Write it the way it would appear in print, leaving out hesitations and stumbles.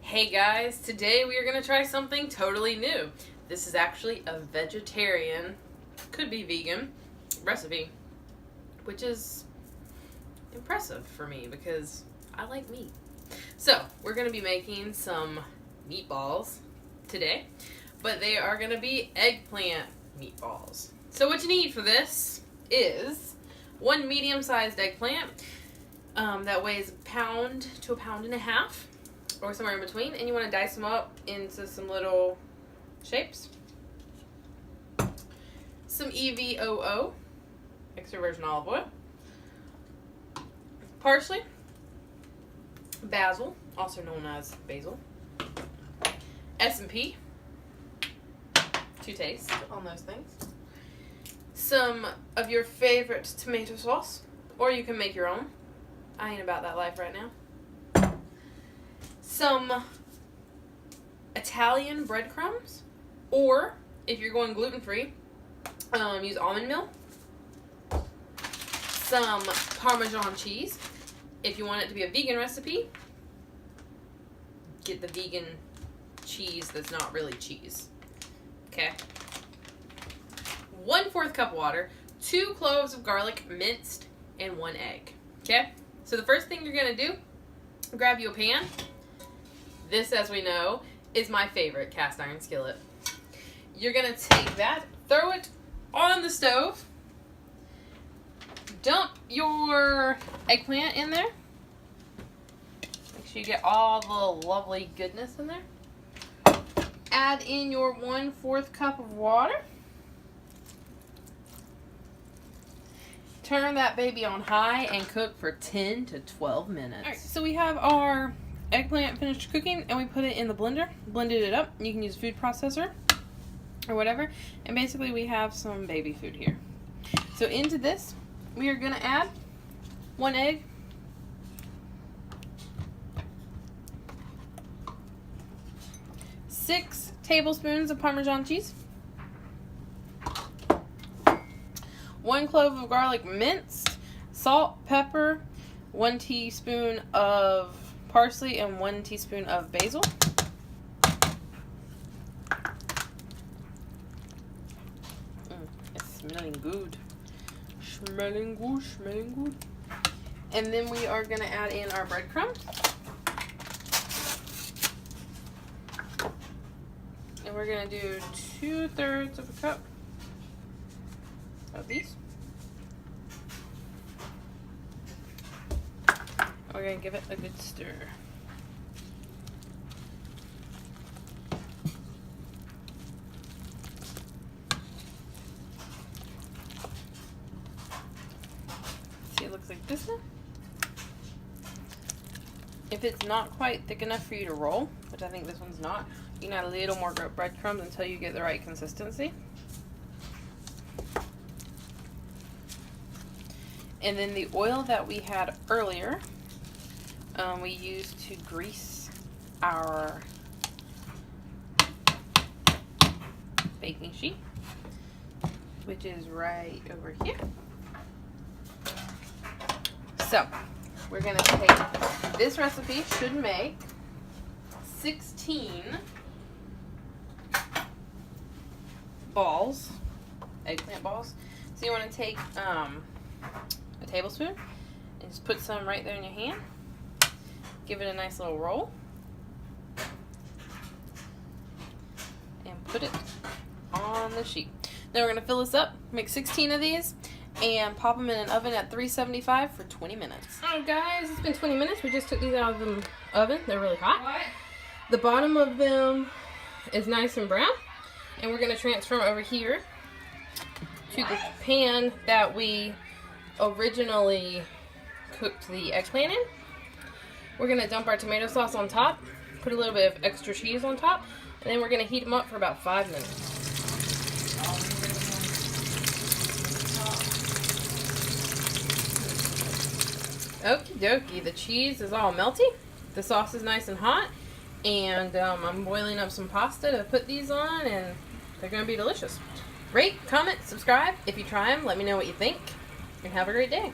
Hey guys, today we are going to try something totally new. This is actually a vegetarian, could be vegan, recipe, which is impressive for me because I like meat. So, we're going to be making some meatballs today, but they are going to be eggplant meatballs. So what you need for this is one medium-sized eggplant that weighs a pound to a pound and a half, or somewhere in between, and you want to dice them up into some little shapes. Some EVOO, extra virgin olive oil, parsley, basil, also known as basil, S&P, to taste on those things, some of your favorite tomato sauce, or you can make your own. I ain't about that life right now. Some Italian breadcrumbs, or if you're going gluten-free, use almond meal. Some Parmesan cheese. If you want it to be a vegan recipe, get the vegan cheese that's not really cheese. Okay. 1/4 cup water, 2 cloves of garlic minced, and 1 egg. Okay? So the first thing you're going to do, grab you a pan. This, as we know, is my favorite cast iron skillet. You're going to take that, throw it on the stove, dump your eggplant in there. Make sure you get all the lovely goodness in there. Add in your 1/4 cup of water. Turn that baby on high and cook for 10 to 12 minutes. Alright, so we have our eggplant finished cooking, and we put it in the blender, blended it up. You can use a food processor or whatever, and basically we have some baby food here. So into this, we are going to add 1 egg, six tablespoons of Parmesan cheese, 1 clove of garlic minced, salt, pepper, 1 teaspoon of parsley, and 1 teaspoon of basil. It's smelling good. Smelling good, smelling good. And then we are going to add in our breadcrumbs. And we're going to do 2/3 of a cup of these. We're going to give it a good stir. See, it looks like this now. If it's not quite thick enough for you to roll, which I think this one's not, you can add a little more breadcrumbs until you get the right consistency. And then the oil that we had earlier, we used to grease our baking sheet, which is right over here. So, we're going to take, this recipe should make 16 balls, eggplant balls. So you want to take a tablespoon and just put some right there in your hand. Give it a nice little roll. And put it on the sheet. Then we're going to fill this up, make 16 of these, and pop them in an oven at 375 for 20 minutes. Alright guys, it's been 20 minutes. We just took these out of the oven. They're really hot. What? The bottom of them is nice and brown. And we're going to transfer them over here to the pan that we originally cooked the eggplant in. We're going to dump our tomato sauce on top, put a little bit of extra cheese on top, and then we're going to heat them up for about 5 minutes. Okie dokie, the cheese is all melty, the sauce is nice and hot, and I'm boiling up some pasta to put these on, and they're going to be delicious. Rate, comment, subscribe. If you try them, let me know what you think, and have a great day.